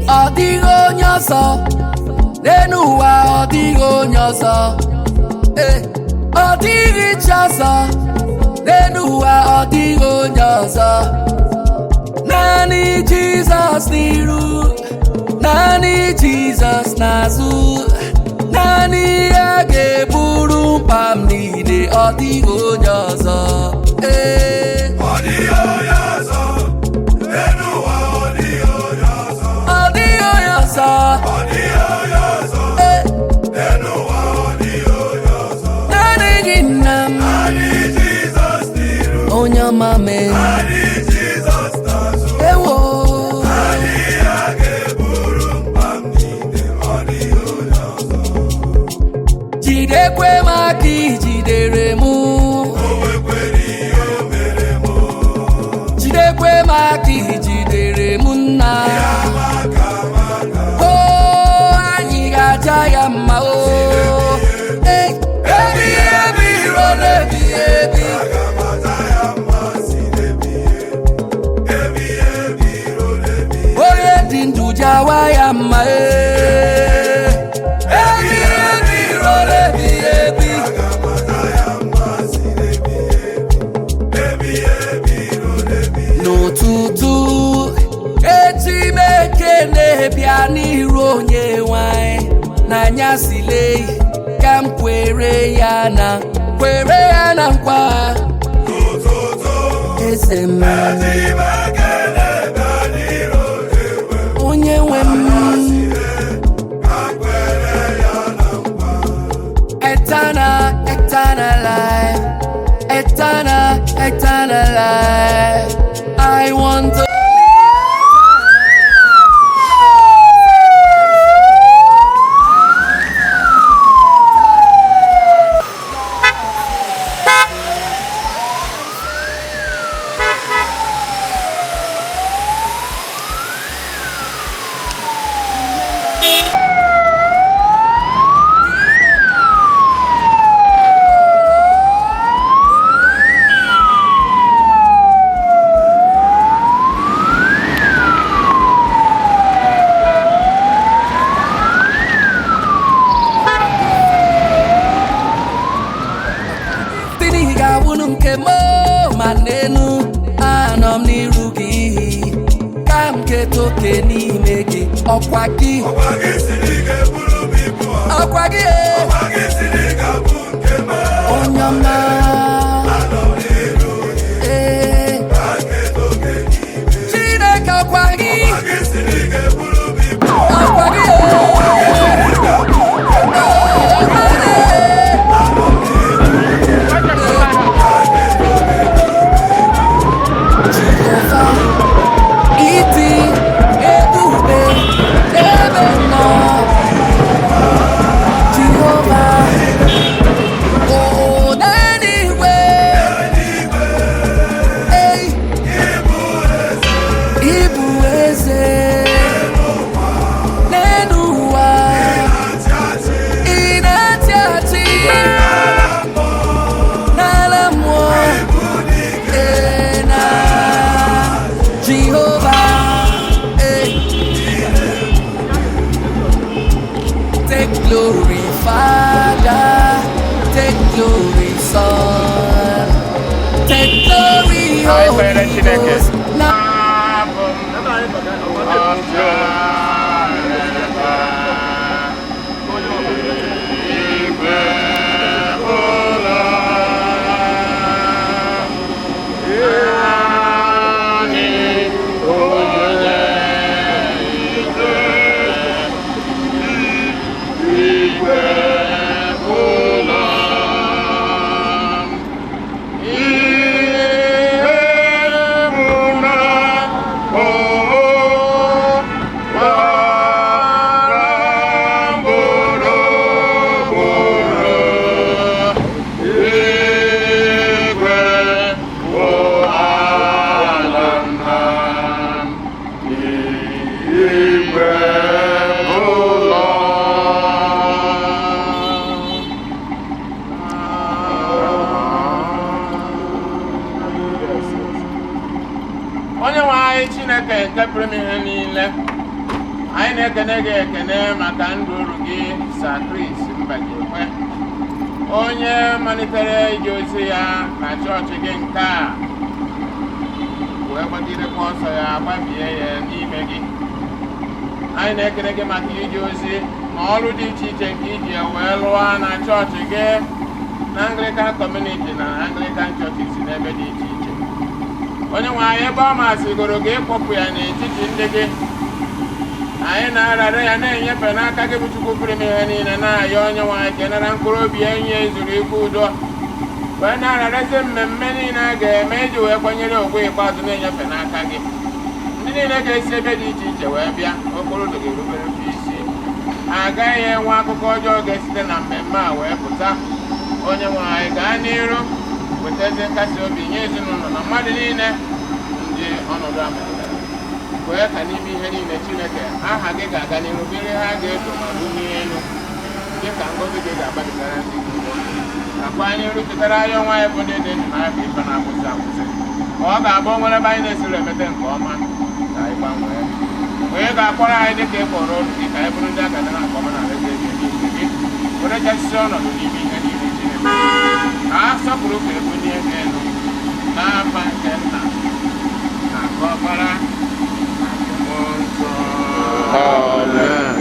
Odigo nyoso, Nenuwa odigo nyoso, Odigi choso, Nenuwa odigo nyoso. Nani Jesus niru, Nani Jesus nazu, Nani age buru pam nide odigo nyoso. Odigo nyoso, Nenuwa odigo nyoso. Odigo nyoso, Odigo nyoso, Nenuwa odigo nyoso. Nani ginam, Nani Jesus niru, Onyamame, Nani Jesus nazu, Ewo, Nani age buru pam nide odigo nyoso. Jidekwe maki jidere mu, Jidekwe maki jidere mu na. Oh, anyị ga-aja ya mma o. Ebi ebi run ebi ebi. Onye dị ndụ jawa ya mma ebi ebi run ebi ebi. N'ụtụtụ echi meke na-ebịa n'iru onye nwanyị n'anyasị lei ka m kwere ya na nkwa eze m onye nwe m eternal life, eternal life. I want to nke mo manenu anom n'iru gị ka m ketoke n'ime gị ọkwa gị onye ọma Chineke ọkwa gị glory, Father, take glory, Son, take glory, Holy Ghost. anyị na-ekene gị ekene maka ndụ uru gị Chris Mbajekwe, onye malitere ije ozi ya na chọọchị gị nke a wee gbagidekwa ọsọ ya gbabie ya n'ime gị. Anyị na-ekene gị maka ije ozi na ọrụ dị iche iche nke iji wee lụọ na chọọchị gị na Anglican Community na Anglican Churches n'ebe dị iche iche. Onye nwe anyị, ebe ọ masịgoro gị ịkpọpụ ya n'etiti ndị gị, anyị na-arara ya na-enyefe n'aka gị bụ Chukwu pụrụ ime ihe niile, na-ayọ onye nwe anyị ka nara mkpụrụ obi enyi ya zuru ike udo wee na-ararazi mmemme niile a ga-eme iji wee kwanyere ogwe ikpeazụ na-enyefe n'aka gị. Ndị niile ga-esi ebe dị iche iche wee bịa, okporo ụzọ ga-erubere isi, agaghị enwe akụkọ ọjọọ ga-esite na mmemme a wee pụta. Onye nwe anyị, gaa n'iru wetazi nkasi obi nye ezinụlọ na mmadụ niile ndị ọnọdụ amalite, wee ka n'ime ihe niile Chineke aha gị ga-aga n'iru biri ha ga-eto ma runie elu, dị ka ngọzi gị ga-agbadịtara ndị gị akwa anyị rụpụtara anyị ọnwa anyị bụ ndị dị ndụ n'afọ ife na-akwụsị akwụsị. Ọ ga-abụ nwere ebe anyị na-esiri emete nke ọma ka anyị gbanwee, onye ga-akpọrọ anyị dị ka ị kpọrọ ọrụ gị ka anyị bụrụ ndị a ga-adị na-akpọ na redio n'ike gị, were chasịsị ọnọdụ n'ime ihe niile Chineke ka a sọpụrụ ka ebulie gị elu n'afa nke Nna na nke Ọkpara na nke Mmụọ Nsọ. Amen.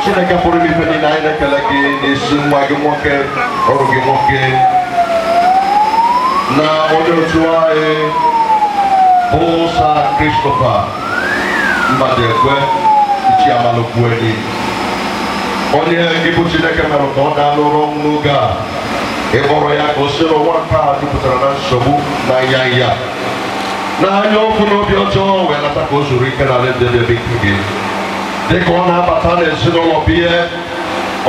Chineke pụrụ ife niile anyị na-ekele gị n'isi nwa gị nwoke ọrụ gị nwoke na onye otu anyị bụ Sir Christopher Mbajekwe Ichie Amalukwue-enyi onye gị bụ Chineke mere ka ọ daa n'ụrụ n'oge a ịkpọrọ ya ka o si n'ụwa nke a jupụtara na nsogbu na nyanya na anya ọkụ n'obi ọjọọ wee nata ka o zuru ike na alaeze nke gị dịka ọ na-abata n'ezinụlọ bụ ihe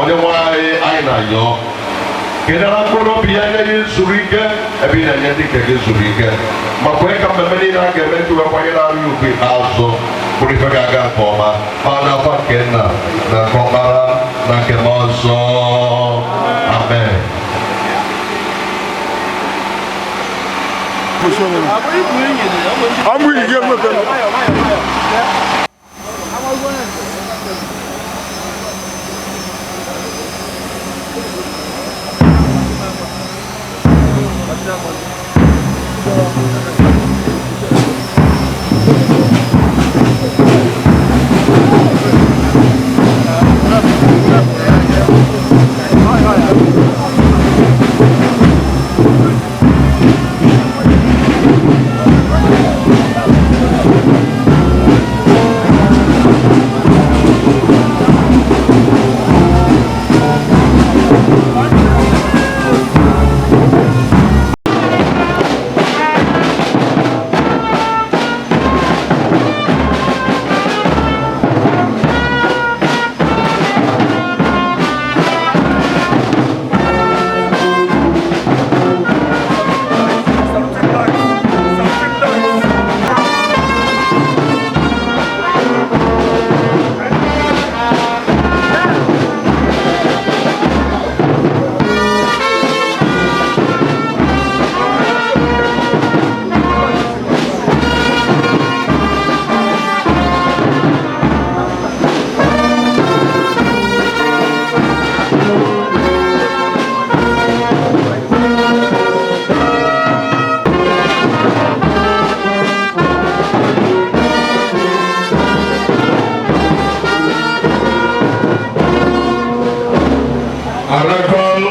onye nwe anyị na-ayọ kedara mkpụrụ obi ya nye gị zuru ike ebe ị na-enye ndị nke gị zuru ike ma kwee ka mmemme niile a ga-eme ndị wee kwanyere arị ugwu ikpeazụ bụrụ ife ga-aga nke ọma ma n'afọ nke nna na nke ọkpara na nke mmụọ nsọ amen.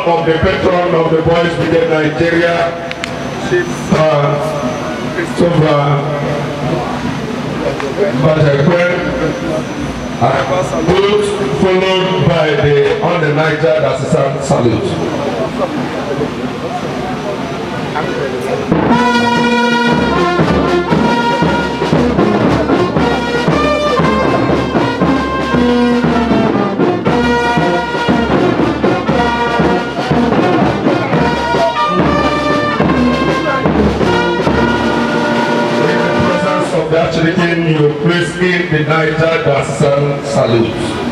Of the patron of the boys within Nigeria, Christopher Mbajekwe, followed by the on the Niger Assistant Salute. You please in the Niger Assistant Salute.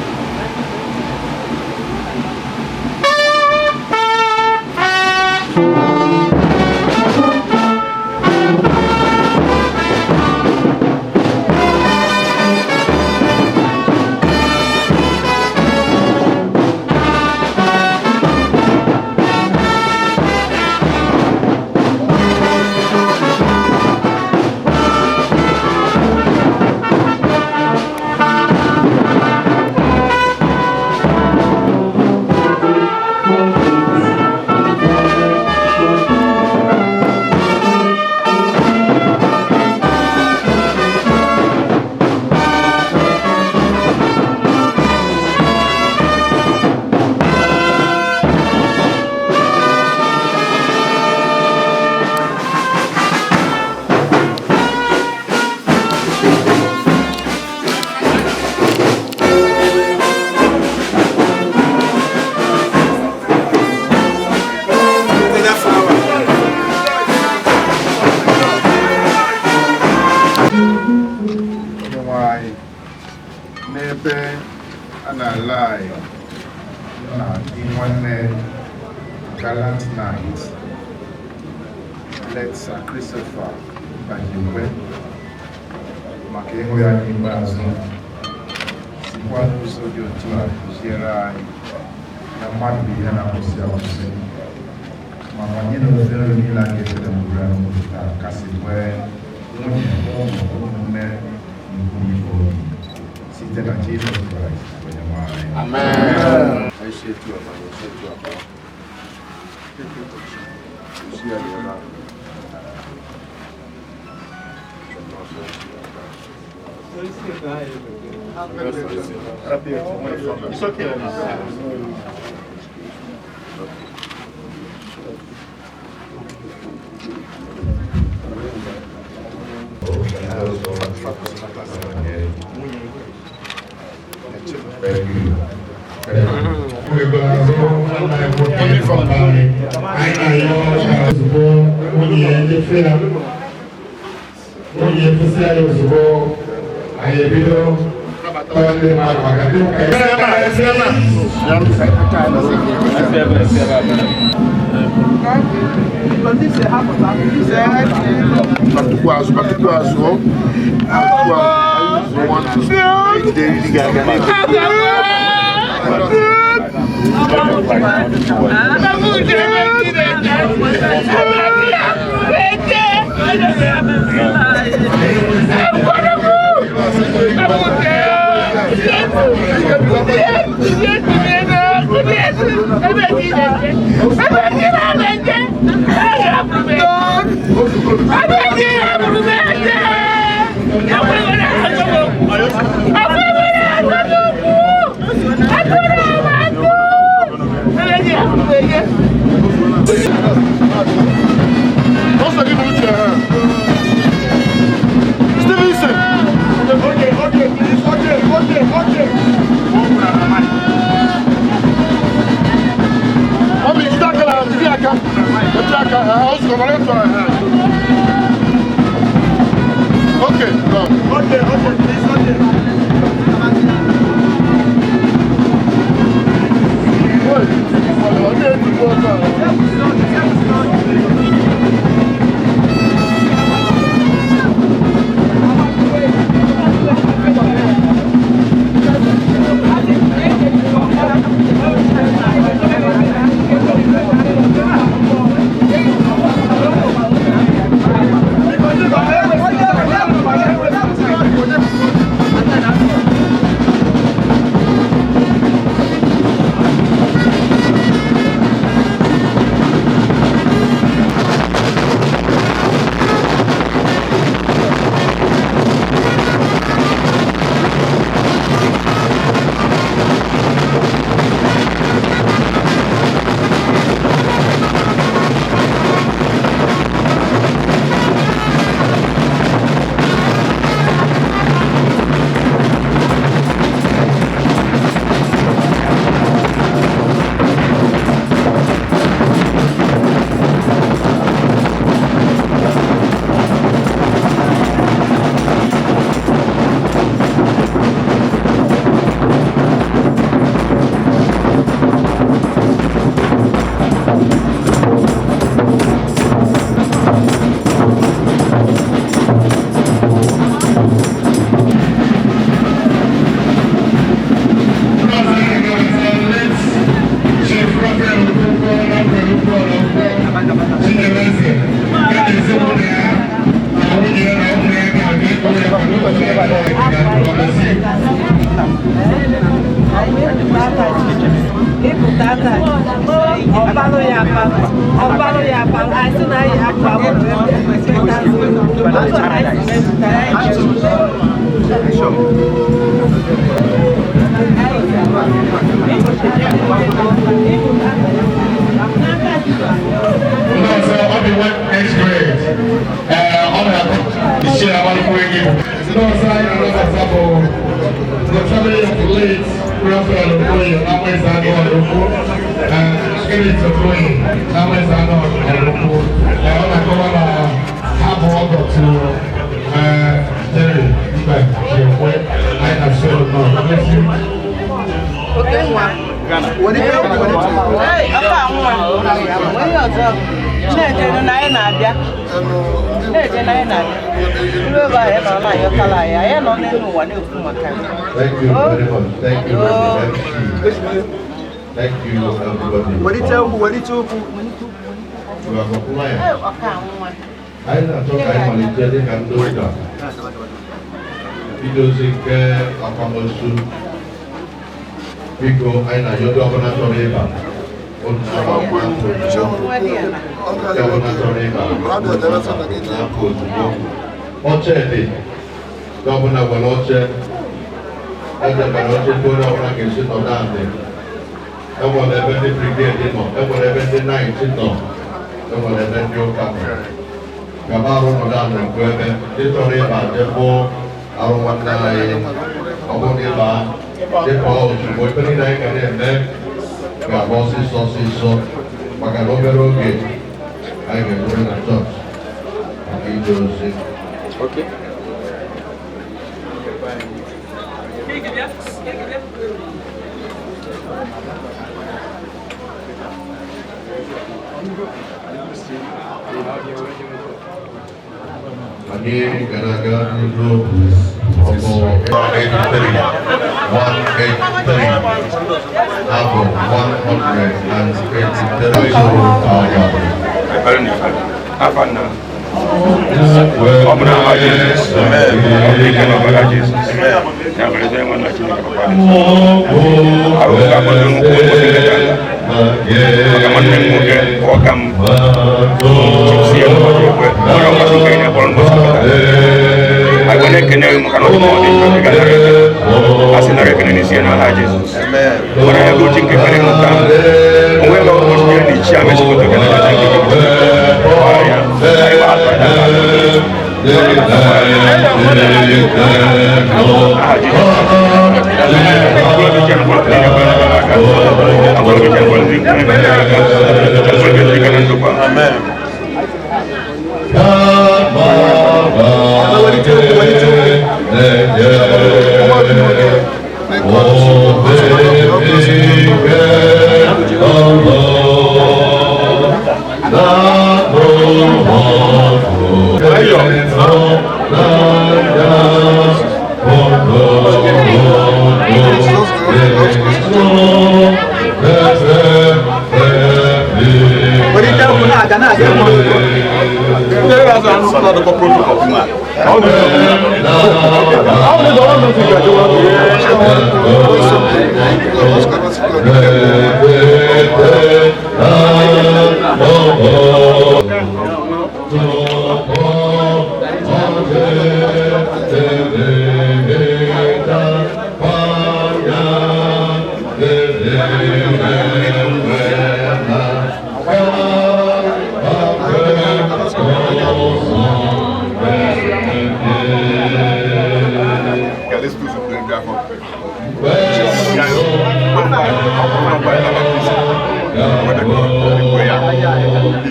gallant night. Let Sir Christopher Mbajekwe maka ịhụ ya n'ikpeazụ sikwa n'ụzọ dị otu a kụziere anyị na mmadụ bụ ihe na-akwụsị akwụsị ma anyị na obere niile a ga-ekele mgburu ya n'ụzọ taa kasị nwee nwunye ụmụnne n'ikwu site na Jizọs Kraịst onye nwe anyị. Amen. It's okay. Ichie Amalukwue-enyi. The family of the late Prophet Urua-Amada, Amalukwue-enyi, spirit of Amalukwue-enyi, I want to have all to Jerry, Mbajekwe, I have shown no. Bless you. Okay, Ghana. What do you Thank you, everybody. What did you do? You are compliant. I don't talk about it, they can do it. Music, Akamosu, Pico, I know you're governor to Eva. Oche, Governor Waloche, and the Baloche, Governor against Odante. Everyone ever did brigade, everyone ever did 19, everyone ever did your camera. Camaro Odante, Quebec, Titoreva, Jebo, Arumana, Oboniba, Jebo, Weapon Like and then Gabossi, Saucy, Magalobero Gate. I can go in the church. Okay. Again, gara-gara itu 183, Abu 183.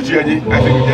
Ichie, I think we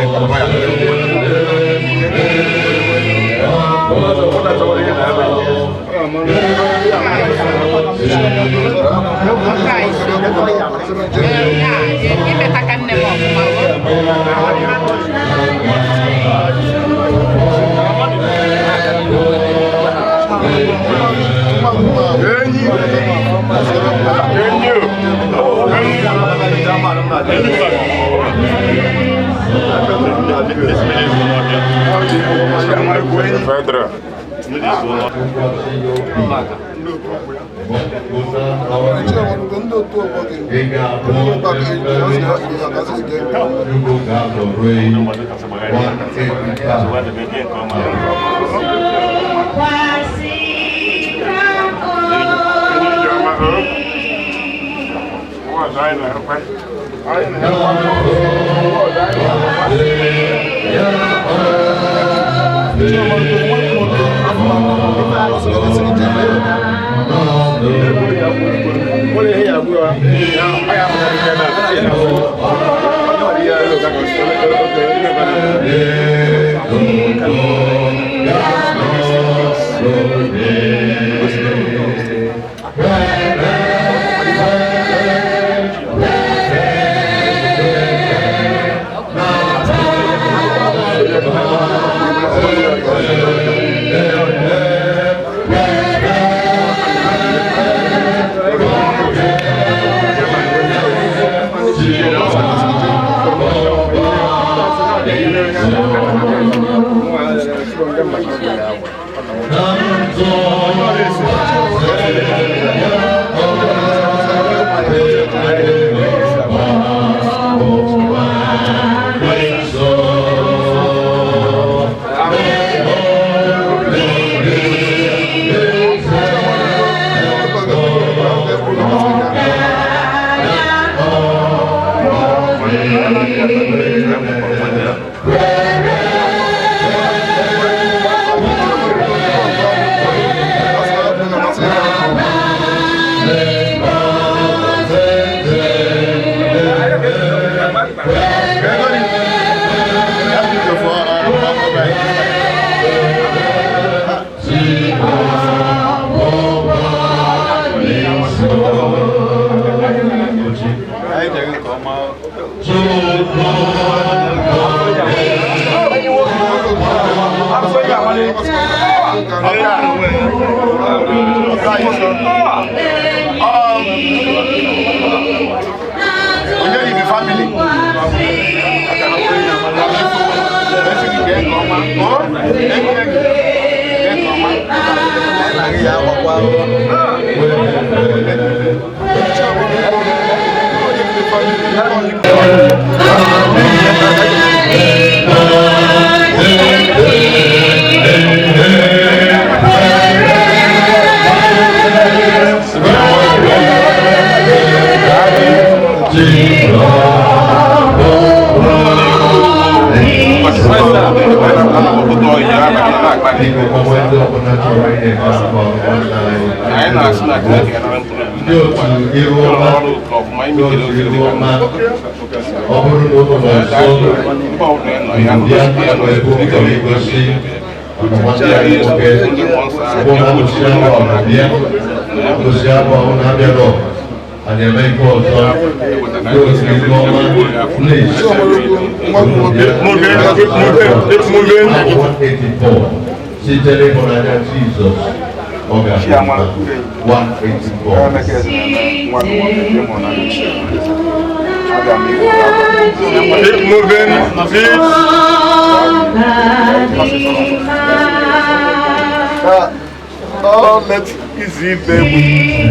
Let's easy baby.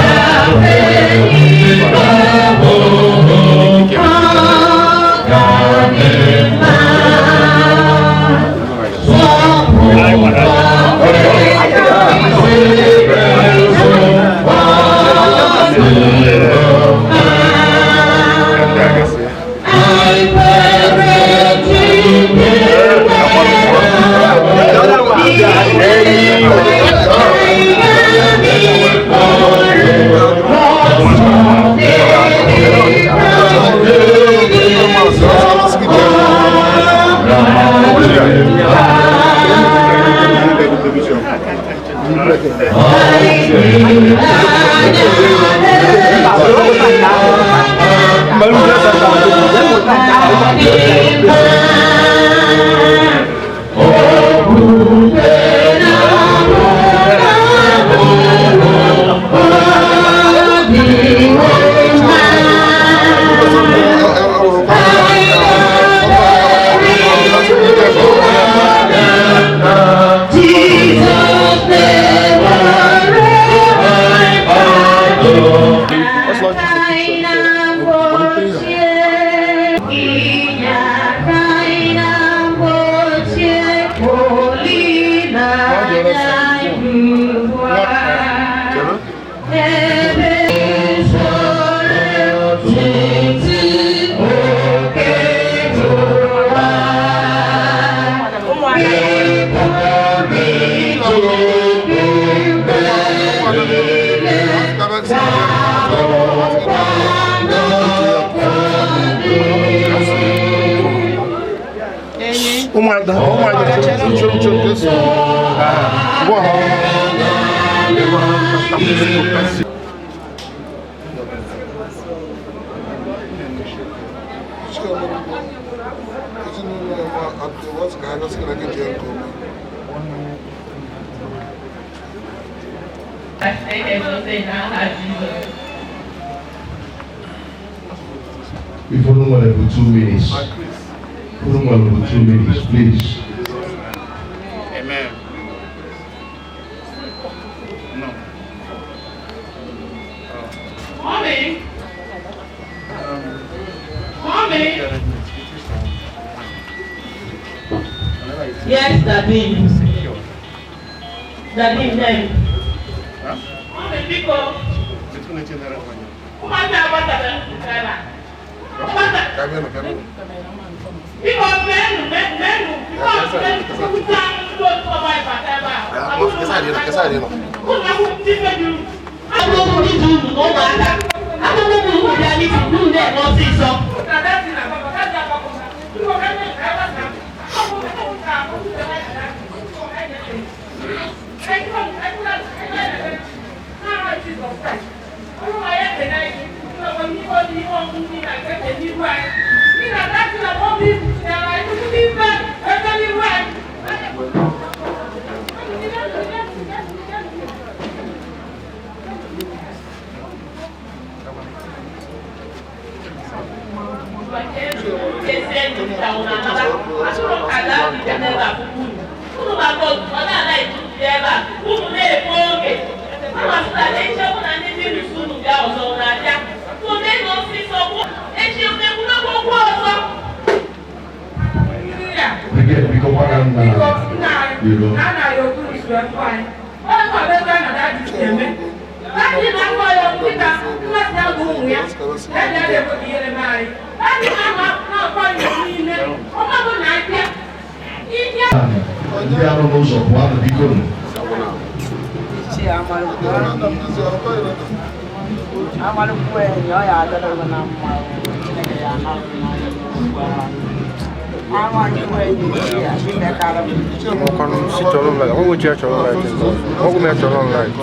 Jesus, We follow one for 2 minutes. Follow one for 2 minutes, please. Amen. No. Mommy. Mommy. Yes, Daddy. Daddy, name. Mommy, people. Come on, Amalukwue-enyi ọ ya adọrọ na mma. Amalukwue-enyi ya bidekara m. Si chọrọ light. Ọ bụ chi chọrọ light. Ọ bụ me chọrọ light.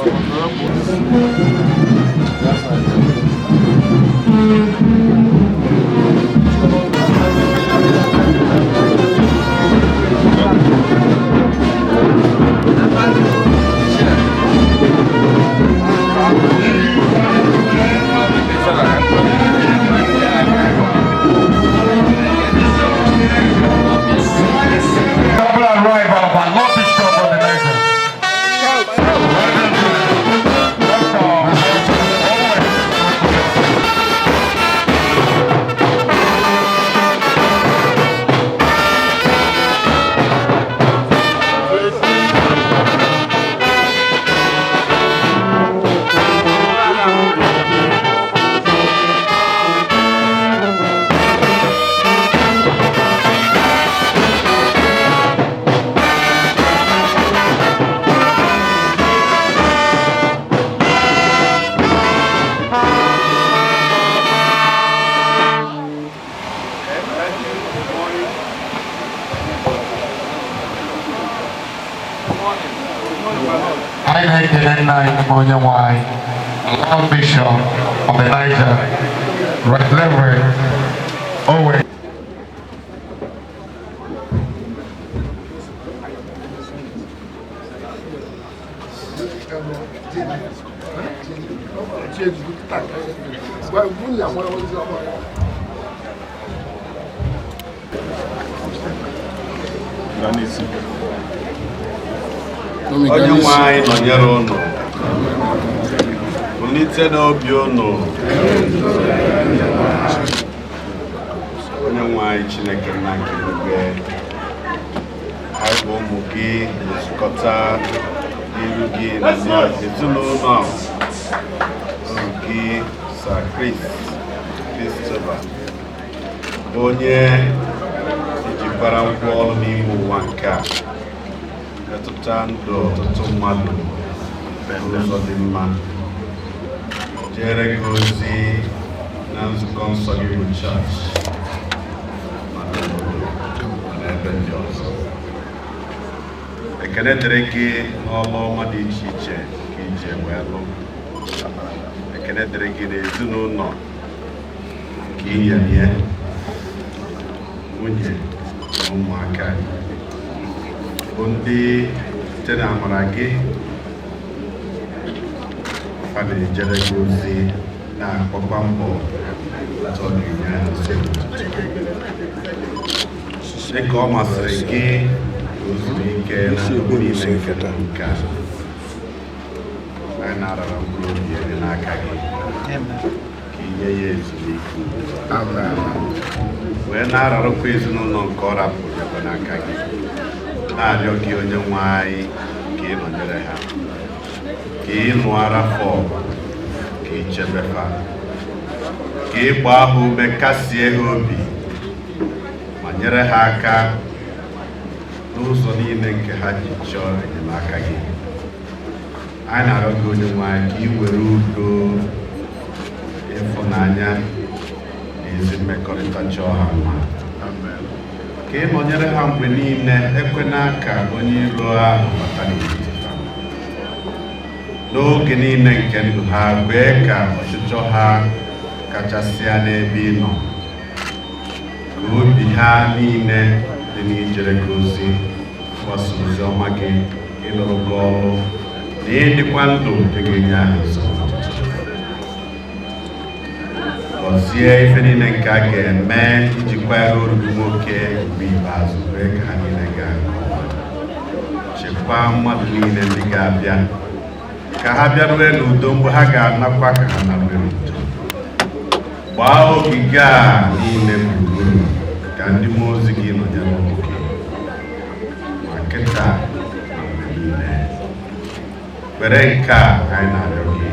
I like the night Monya Wai, Long Bishop of Elijah, Right Reverend Owen. Onye nwe anyị nọnyere unu, bulite n'obi unu. Onye nwe anyị Chineke nna nke eluigwe, anyị bụ ụmụ gị na-ezukọta n'iru gị na ezinụlọ gị Sir Christopher, bụ onye ejikwara ngwa ọrụ n'ime ụwa nke a. metụta ndụ ọtụtụ mmadụ n'ụzọ dị mma, jere gị ozi na nzukọ nsọ gị bụ chọọchị na ebe ndị ọzọ. Ekele dịrị gị n'ọlụ ọma dị iche iche ka iji wee lụ. Ekele dịrị gị n'ezinụlọ ka iyenye nwunye na ụmụaka bụ ndị site na amara gị a na-ejere gị ozi na-akpọkwa mbọ atọ ga-enye ha dị ka ọ masịrị gị ozuru ike na ndụ niile nke nke a. Anyị na-arara mkpụrụ obi ebe n'aka gị ka inye ya ezumike wee na-ararụkwa ezinụlọ nke ọ rapụrụ ebe n'aka gị, na-arịọ gị onye nwe anyị ka ị nọnyere ha, ka ị nụara fọ, ka ị chebe ha, ka ị gbaa ha ume, kasie ha obi, ma nyere ha aka n'ụzọ niile nke ha ji chọọ enyemaka gị. Anyị na-arịọ gị onye nwe anyị ka ị were udo, ịfụnanya na ezi mmekọrịta chọọ ha mma, ka ị nọnyere ha mgbe niile, ekwena ka onye iro ahụ bata n'etiti ha. N'oge niile nke ndụ ha, kwee ka ọchịchọ ha kachasịa n'ebe ị nọ, ka obi ha niile dị n'ijere gị ozi, gbasa ozi ọma gị, ịlụrụ gị ọrụ na ịdịkwa ndụ dị ga-enye aha nsọ. Gọzie ife niile nke a ga-eme iji kwanyere oru gị nwoke mgbe ikpeazụ, wee ka ha niile gaa nke ọma. Chekwaa mmadụ niile ndị ga-abịa, ka ha bịarue n'udo mgbe ha ga-anakwa ka ha narue n'udo. Gbaa ogige a niile gburugburu, ka ndị mmụọ ozi gị nọnyere ụmụ gị ma kịta na mgbe niile. Were nke a anyị na-arịọ gị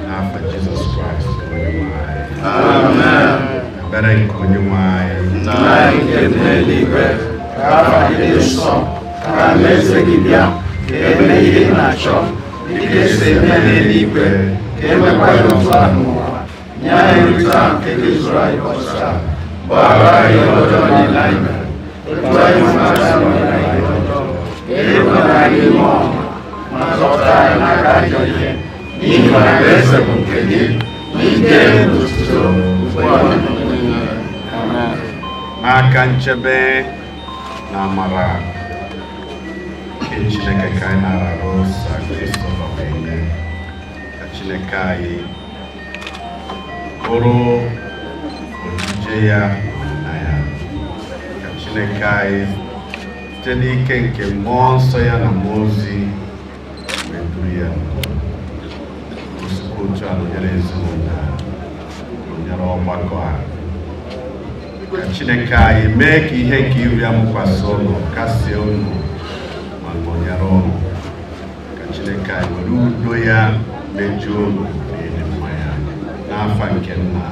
n'afa Jizọs Kraịst onye nwe anyị. Amen. Ekpere nke onye nwe anyị. Nna anyị nke dị n'eluigwe, ka afa gị dị nsọ, ka alaeze gị bịa, ka eme ihe ị na-achọ dịka esi eme n'eluigwe, ka emekwa ya otu a n'ụwa. Nye anyị nri taa nke ga-ezuru anyị ụbọchị taa, gbaghara anyị ihe ọjọọ niile anyị mere, otu anyị mmasị nọnyere anyị ọjọọ, ka ekwela anyị ime ọma, ma zọpụta anyị n'aka ajọ ihe, n'ihi na alaeze bụ nke gị, n'ike na otuto ugbu a na mgbe niile. Amen. N'aka nchebe na amara nke Chineke ka anyị na-arara ụsa Kristo ọbụla, ka Chineke anyị bụrụ ojije ya na ya, ka Chineke anyị site n'ike nke mmụọ nsọ ya na mmụọ ozi wee duru ya osikwa otu a nọnyere ezinụlọ ha, nọnyere ọgbakọ ha. Ka Chineke anyị mee ka ihe nke iru ya mụkwasị ụlọ, kasie ụlọ ma nọnyere ụlọ. Ka Chineke anyị were udo ya mejuo ụlọ na ịdị mma ya, n'afa nke Nna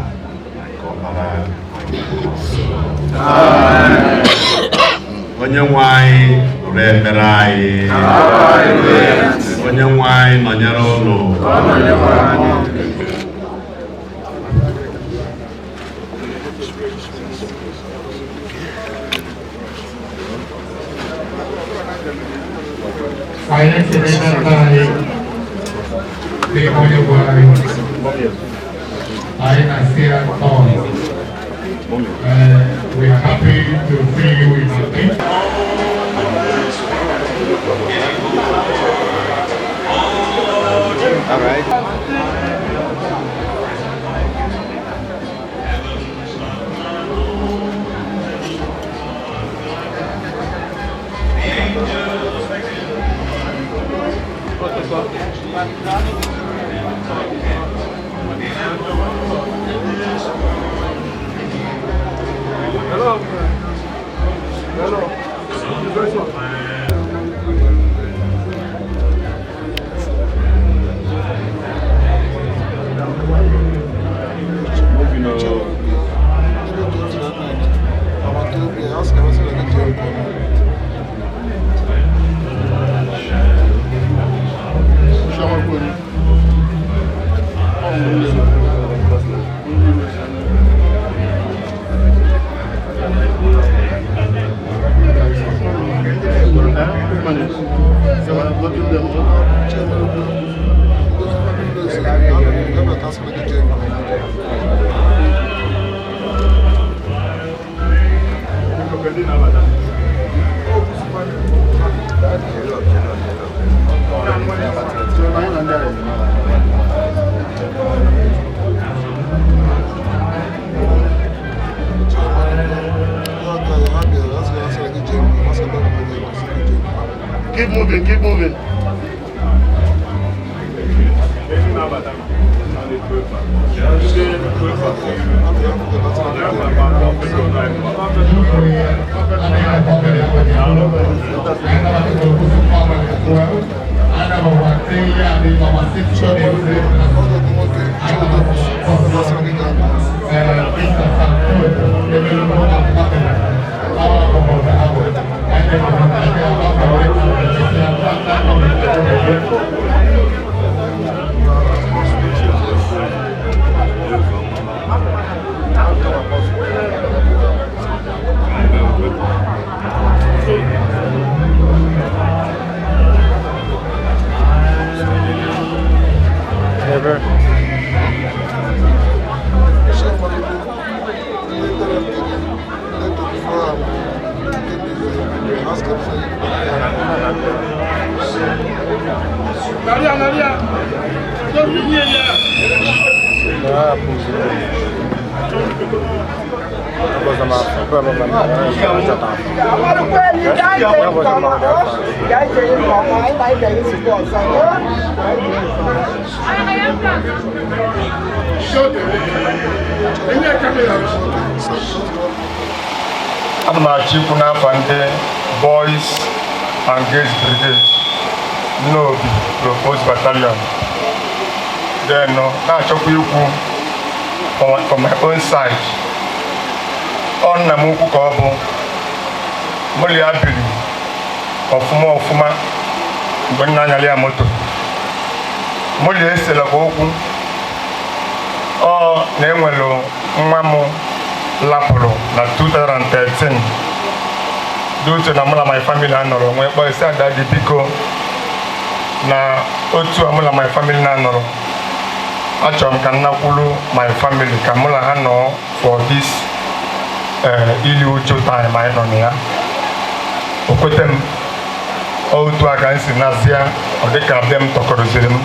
na nke Ọkpara na nke Mmụọ Nsọ. Onye nwe anyị nụrụ ekpere anyị. Onye nwe anyị nọnyere ụlọ. Anyị ekele n'aka anyị dị onye nwe anyị. Anyị na-asị ya nnọọ. We are happy to see you in our midst. All right. Keep moving, keep moving. Amalukwue n'afọ Boys and Girls Brigade n'obi proposed battalion. Then na-achọkwa ikwu from my own side. Ọ nna m ukwu ka ọ bụ mụlị ya biri ọfụma mgbe nna anyalị ya moto. Mụlị esela kwa okwu ọ na-enwelu nwa m lapụrụ na 2013 due na mụ na my family anọrọ nwee kpọọ isi adadị biko na otu mụ na my family na-anọrọ achọrọ m ka nnakwulu my family ka mụ na ha nọ for this ili uju time anyị nọ na ya. O kwete m otu aka m si nazịa ọ dịka be m tọkọrọziri m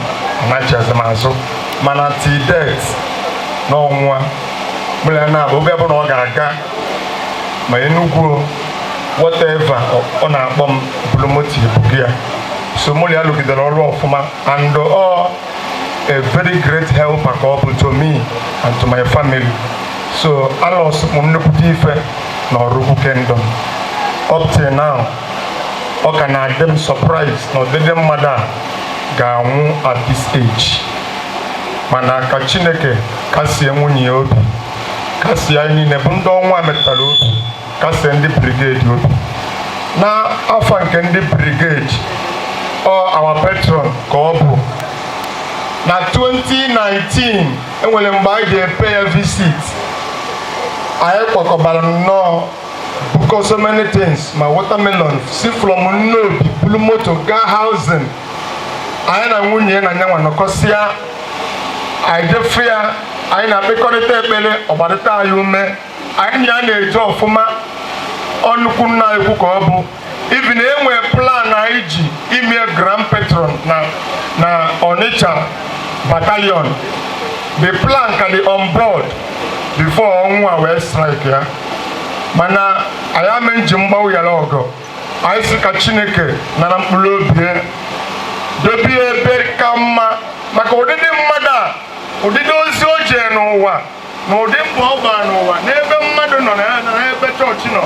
anachiazi m azụ mana till death n'ọnwụa mụ na na oge bụ na ọ ga-aga ma Enugu whatever ọ na-akpọ m bụrụ moto ibu ya. So mụ na ya lụgidere ọrụ ọfụma and a very great helper ka ọ bụ to me and to my family. So alọs m nnekwute ife na Oraukwu Kingdom up till now. Ọ ka na-adị m surprise na ọdịdị mmadụ a ga-anwụ at this age, mana ka Chineke kasie nwunye ya obi, kasie anyị niile bụ ndị ọnwa metụtara obi, kasie ndị brigade obi. Na afọ nke ndị brigade our patron ka ọ bụ na 2019 enwere mgbe anyị ga-epe ya visit. Anyị kwakọbara nnọọ buko so many things ma watermelon si from Nnobi bulu moto gaa housing. Anyị na nwunye na nyanwa nọkọsịa anyị jefe ya, anyị na-akpịkọrịta ekpere ọgbarịta anyị ume, anyị ya na-eje ọfụma. Ọnukwu nna ekwu ka ọ bụ even enwe plan anyị ji ime grand patron na Onitsha battalion. The plan ka dị on board before ọnwa wee strike ya, mana anyị ame nji mgbanwe ya ọgọ. Anyị sị ka Chineke nara mkpụrụ obi dobie ebe ka mma maka ụdịdị mmadụ a, ụdịdị ozi o jee n'ụwa na ụdị mbọ ọ gbara n'ụwa n'ebe mmadụ nọ na ebe chọọchị nọ.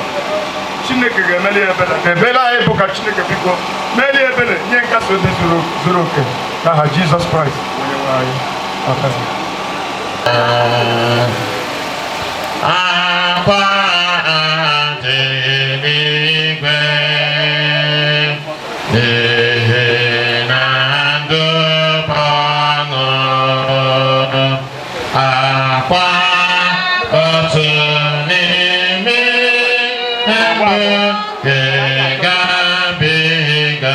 Chineke ga-emeli ebele. Ebele anyị bụ ka Chineke biko meli ebele nye nkasi obi zuru oke n'aha Jizọs Kraịst onye nwe anyị. Ga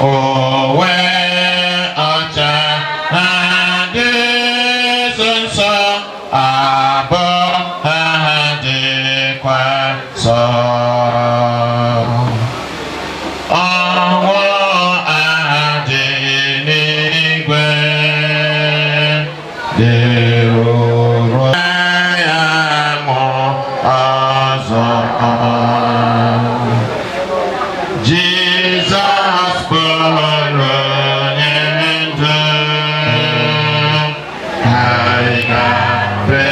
owe ọcha adị nsọ abụ ha dịkwa nsọ. Ọnwụ adị n'igwe dị uru ya mụ ọzọ. Jesus bụrụ onye ndụ, anyị ga-afe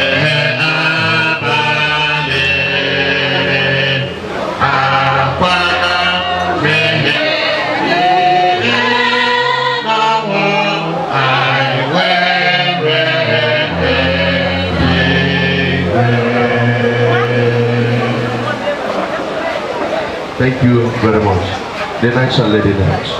abalị akwa mmehie n'ọnwụ anyị were eluigwe. Thank you very much. The night shall lady dance.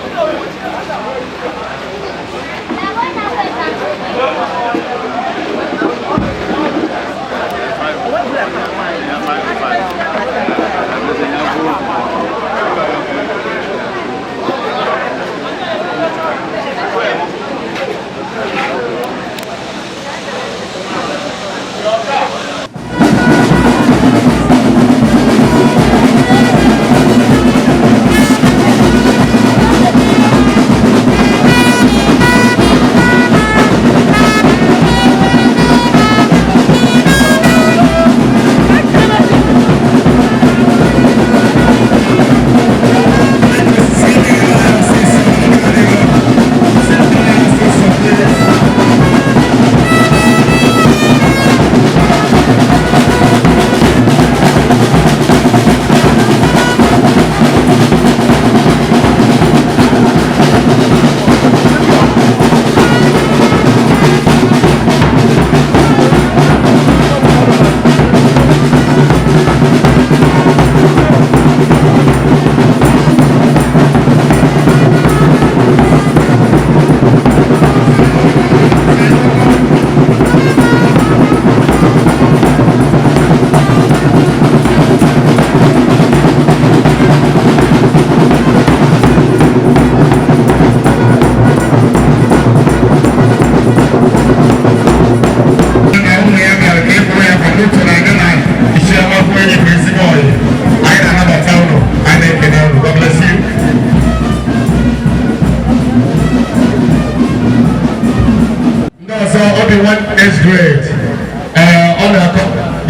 Next grade.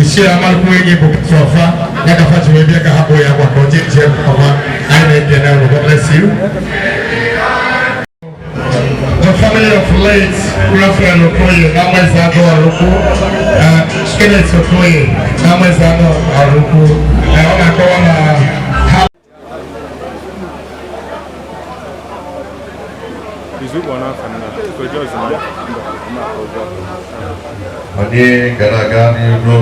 Ichie Amalukwue-enyi bụ Sofa. Ya ka fachi wee bịa ka hapụ ya kwa ka Ichie ọma anyị na-ebie na ụlọ. God bless you. The family of late Reverend Okoye, Namwezago Oraukwu, Kenneth Okoye, Namwezago Oraukwu. Ọ na-akọwa na Ani gara-gara n'ugbo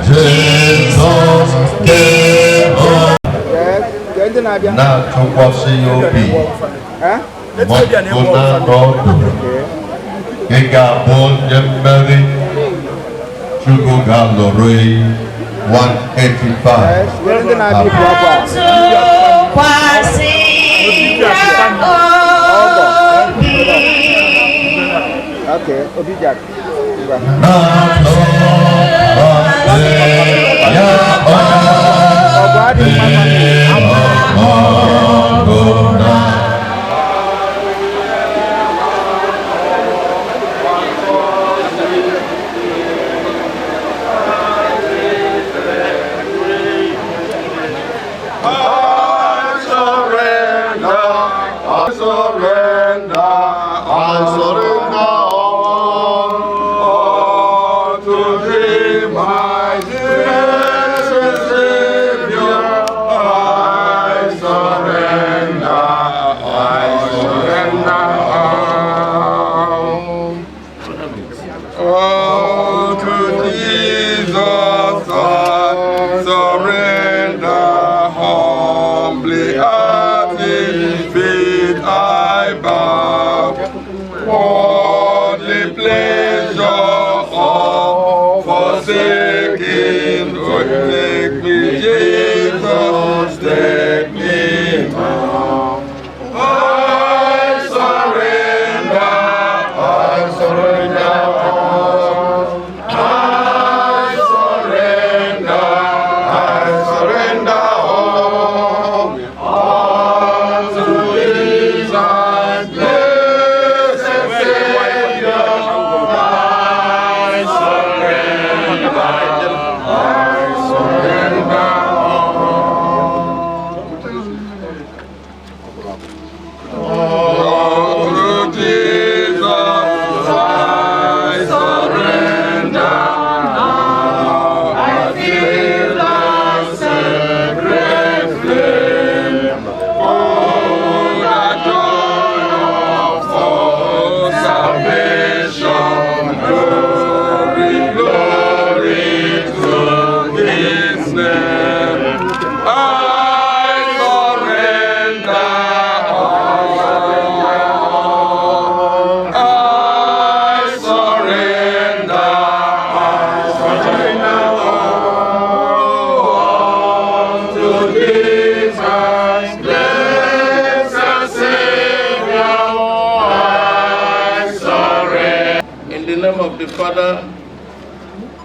Jesus na-atụkwasị ya obi gbapụta n'ọdụ ị ga-abụ onye mmeri Chukwu ga-alụrụ 185.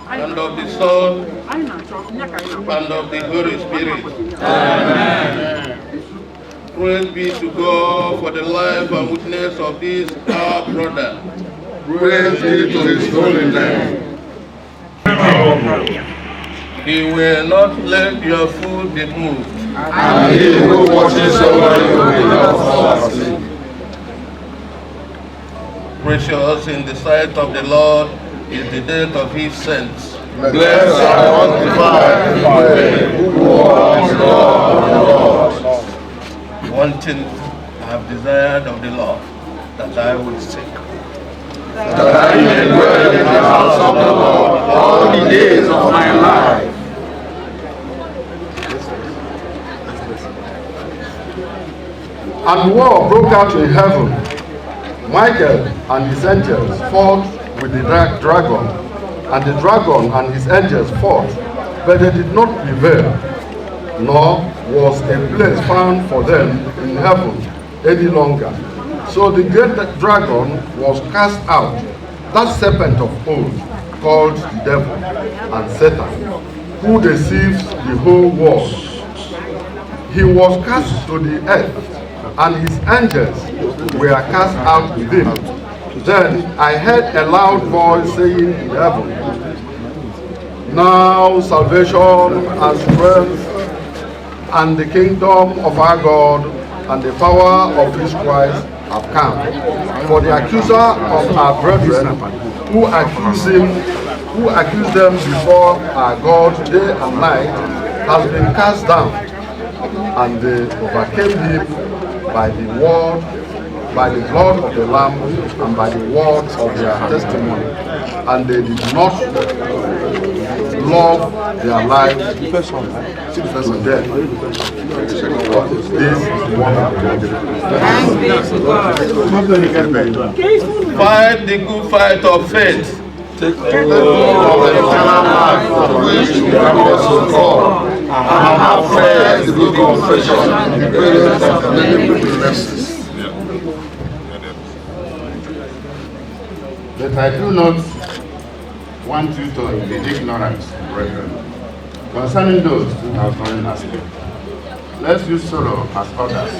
And of the Son, and of the Holy Spirit. Amen. Praise be to God for the life and witness of this our brother. Praise be to his holy name. He will not let your foot be moved. And he who watches over you will not fall asleep. Precious in the sight of the Lord is the death of his saints. Blessed and sanctified who walks in the Lord. One thing I have desired of the Lord, that I will seek, that I may dwell in the house of the Lord all the days of my life. And war broke out in heaven. Michael and his angels fought with the dragon, and the dragon and his angels fought, but they did not prevail, nor was a place found for them in heaven any longer. So the great dragon was cast out, that serpent of old, called the devil and Satan, who deceives the whole world. He was cast to the earth, and his angels were cast out with him. Then I heard a loud voice saying in heaven, "Now salvation and strength and the kingdom of our God and the power of his Christ have come. For the accuser of our brethren, who accused them before our God day and night, has been cast down, and they overcame him by the blood of the Lamb and by the word of their testimony, and they did not love their lives. See the first one there. This is what I'm Fight the good fight of faith. Take the Lord of eternal life for which you have also called, and have faith the good confession in the presence of the many witnesses. But I do not want you to be ignorant, brethren, concerning those who have fallen asleep. Lest you sorrow as others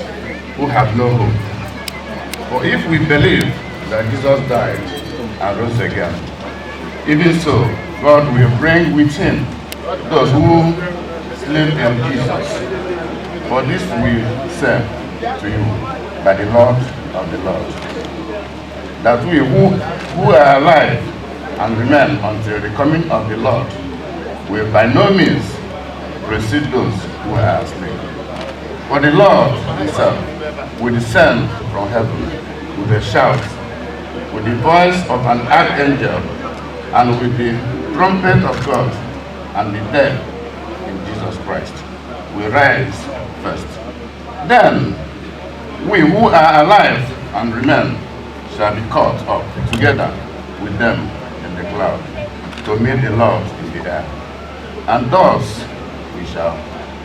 who have no hope. For if we believe that Jesus died and rose again, even so, God will bring with him those who sleep in Jesus. For this we say to you by the Lord of the Lord, that we who are alive and remain until the coming of the Lord will by no means precede those who are asleep. For the Lord himself will descend from heaven with a shout, with the voice of an archangel, and with the trumpet of God, and the dead in Jesus Christ will rise first. Then we who are alive and remain shall be caught up together with them in the cloud to meet the Lord in the air. And thus we shall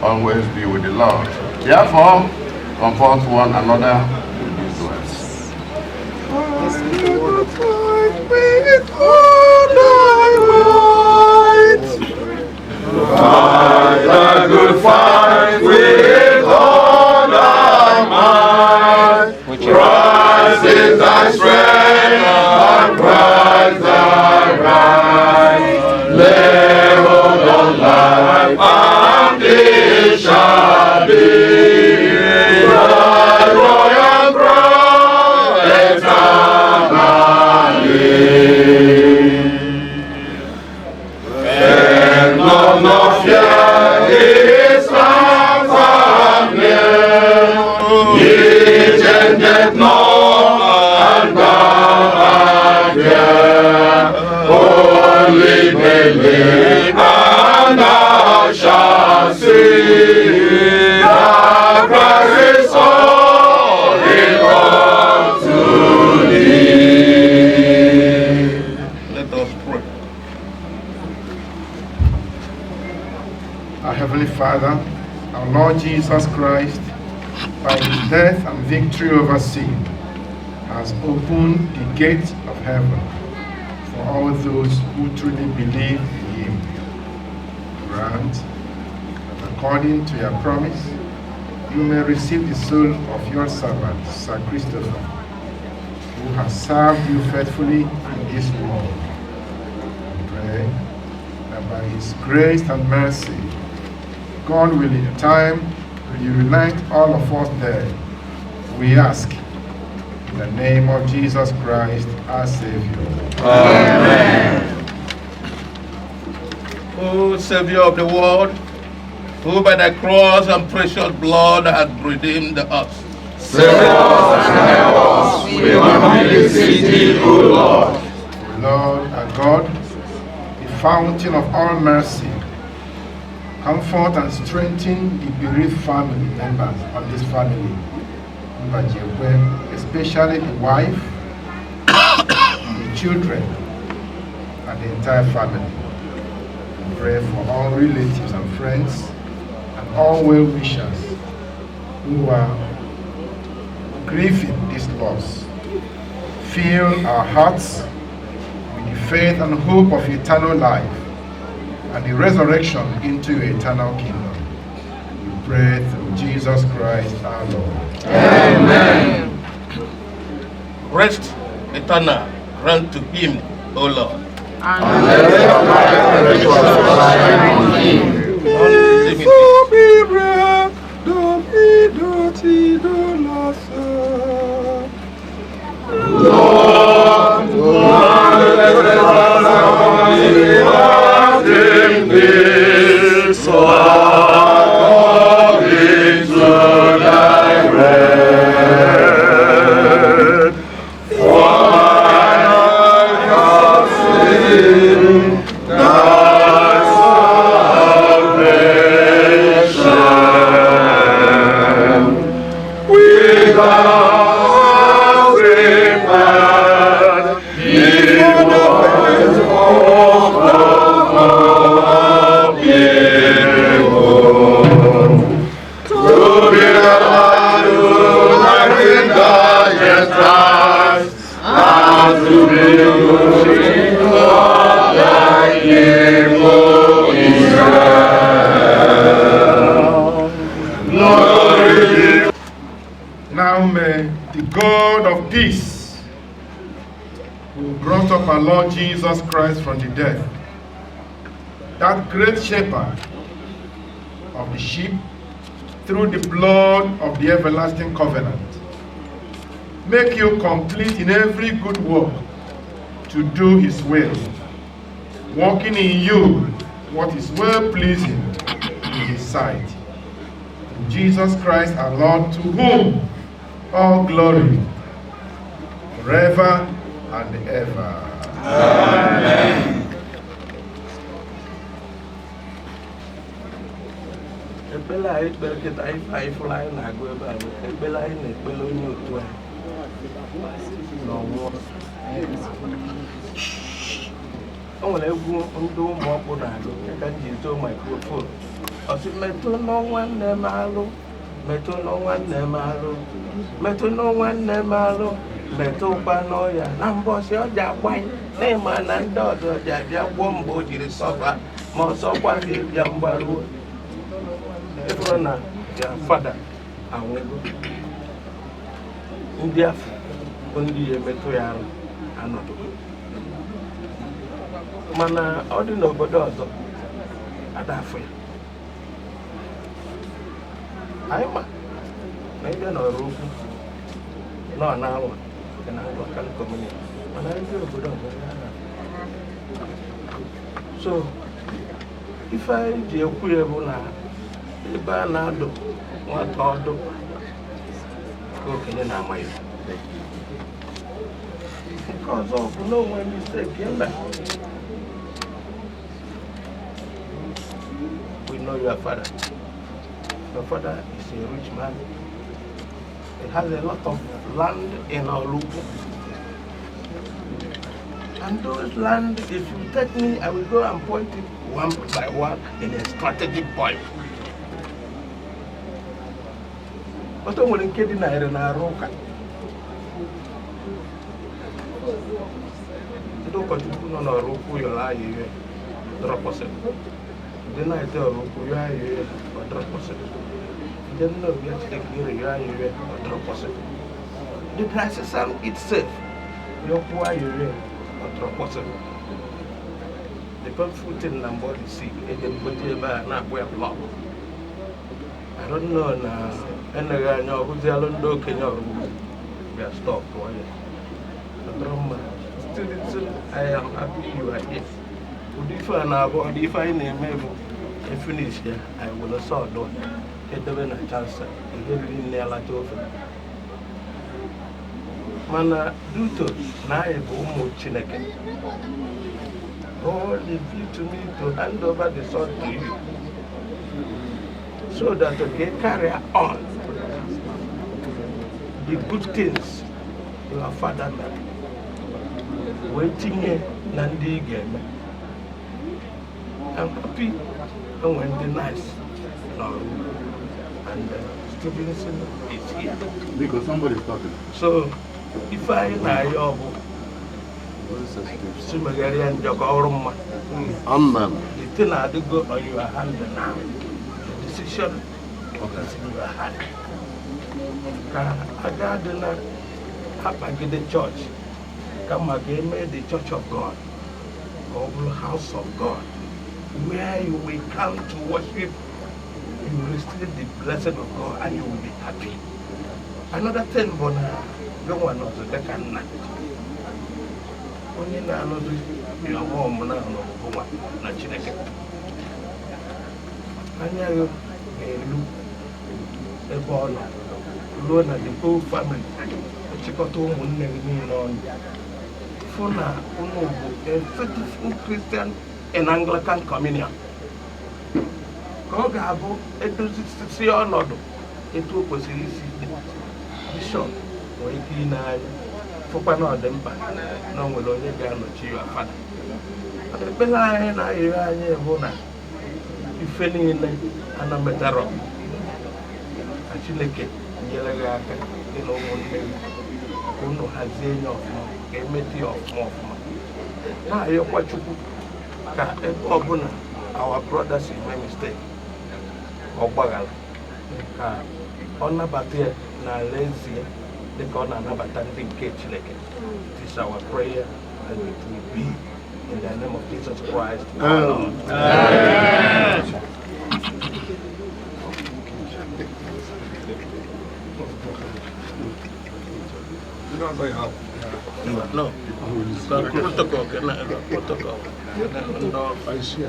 always be with the Lord. Therefore, comfort one another with these words. Fight the good fight with all thy might. Christ is thy strength, and Christ thy right. Lay hold on life, and it shall be thy royal crown eternally. And none of fear is found near. He changeth not, and thou art there. Only believe, and thou shalt see that Christ is all in all to thee. Let us pray. Our Heavenly Father, our Lord Jesus Christ, by his death and victory over sin, has opened the gate of heaven for all those who truly believe in him. Grant that according to your promise, you may receive the soul of your servant, Sir Christopher, who has served you faithfully in this world. We pray that by his grace and mercy, God will in time reunite all of us there. We ask in the name of Jesus Christ, our Savior. Amen. O Savior of the world, who by the cross and precious blood hath redeemed us, Save us and help us. We humbly beseech thee, O Lord. O Lord our God, the fountain of all mercy, comfort and strengthen the bereaved family members of this family, Mbajekwe, especially the wife, the children, and the entire family. We pray for all relatives and friends and all well-wishers who are grieving this loss. Fill our hearts with the faith and hope of eternal life and the resurrection into your eternal kingdom. We pray through Jesus Christ our Lord. Amen. Rest eternal grant to him, O Lord. And let your light perpetual shine on him. Lord, let us so according to thy word. For I have seen thy up our Lord Jesus Christ from the dead, that great shepherd of the sheep, through the blood of the everlasting covenant, make you complete in every good work to do his will, working in you what is well pleasing in his sight. In Jesus Christ our Lord, to whom all glory forever and ever. Amen. Ekpele anyị kpere kịta anyị fụrụ anyị na-agụ ebe a bụ ekpele anyị na-ekpele onye otu anyị n'ọnwụọ. O nwere egwu ndị ụmụ ọkpụ na-agụ ka m ji zoo maikrofon. Ọ sị metụ n'ọnwa nne m alụ, metụ n'ọnwa nne m alụ, metụ n'ọnwa nne m alụ, metụkwa n'ọya na mbọsị ọ ji agbanye n'ịma na ndị ọzọ ji abịa gwụọ mgbe o jiri sọba ma ọsọkwa ga-ebịa mgbaruo. Ịbụrụ na ya fada anwụgo, ndị afọ bụ ndị ya emetụ ya arụ anọdụ, mana ọ dị n'obodo ọzọ ada afọ ya. Anyị ma na ịbịa n'Ọraukwu nọ na-anwa nke na local community, mana ndị obodo ọzọ ya na so ife anyị ji ekwu ya bụ na ebe a na-adụ nwata ọdụ ka okenye na-ama ya. Nke ọzọ bụ na onwe mistake eme. We know your father. Your father is a rich man. He has a lot of land in Urua-Amada. And those land, if you take me, I will go and point it one by one in a strategic point. But I'm going to get in Urua-Amada. You don't continue on Urua-Amada, you're lying. Drop us. Then I tell Urua-Amada, you're lying, or drop us. Then no, we have to take you, you're lying, or drop us. The crisis itself, you're poor, you're lying, or drop us. The people in the body sick, they can put you back and not wear block. I don't know now. And the guy who's the Alonso Kenya, we are stopped. Still, I am happy you are here. If I name and finish here, I will also do it. Get them a chance. Get in there like over. Mana, do to Naibo Chineke. God, leave you to me to hand over the sword to you, so that you can carry on the good things your father did. Waiting here, Nandi game. I'm happy and when the nice now and Stevenson is here. Because somebody's talking. So if I know Sumagarian Jokoruma, the thing I do go on your hand now. The decision is in your hand. I got the church. Come again, made the church of God, or the house of God, where you will come to worship, you will receive the blessing of God and you will be happy. Another thing, Bona, no one knows that can not. Only now, you are home now, no one, not Chineke. And you look a born, alone at the whole family, a chicoto, on. A faithful Christian and Anglican communion. Kogabo, it was see or not. It was Bishop, or a clean eye, for Pano them back. No one will only get on to your father. But the Bella and I, if any in an ametaro, I should like it, Yellow, you know, one has any of emeti of more. Now you watch our brothers in my mistake. Or Bagal. On a batia, na lazy, the corner of a tanding cage like it. It is our prayer and it will be in the name of Jesus Christ. Amen. No, protocol. Protocol. I see.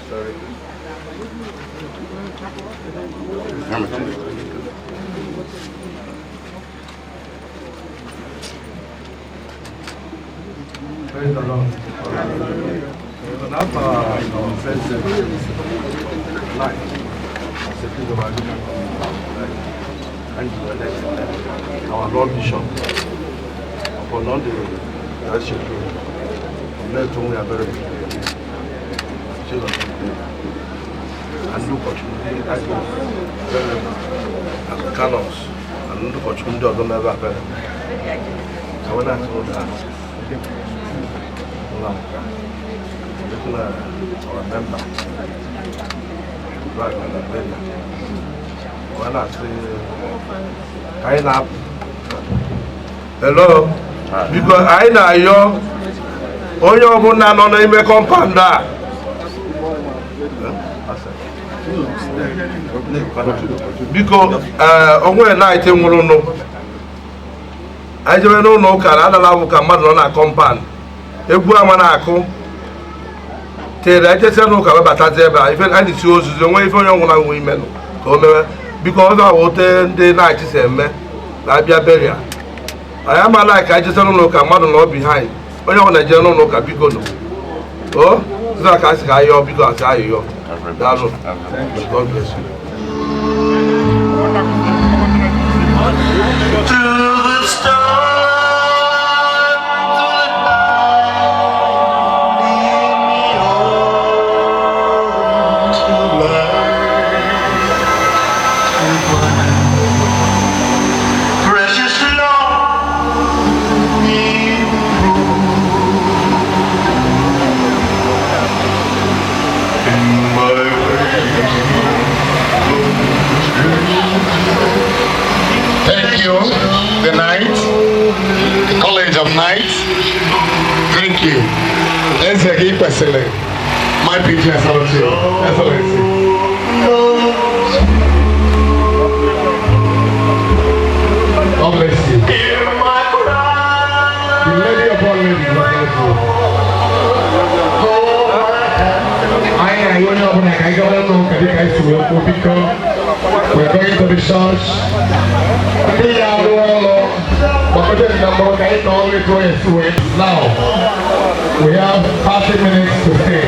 Sorry. Praise the Lord. Our Lord Bishop, upon all the worship, let whom we are very children and look at as canons and look at whom they are never very. So when I told that, our member, right on the bed. When I say, hello, because I know you, all your money on the compound. Because on night in Muruno, I don't know no car, I don't know on a compound. If we are Monaco, tell I just know about that. If I need to use the way for young women, because I will tell the night is a man, like a barrier. I am like I just don't look at mother behind. When you're on a general look at Pico. Oh, that I say you because I you. God bless you. To the stars. The night, the College of Night. Thank you. Let's give personally my picture as well too. Excellency. God bless you. The lady upon lady. We're going to the church. Now, we have 30 minutes to stay.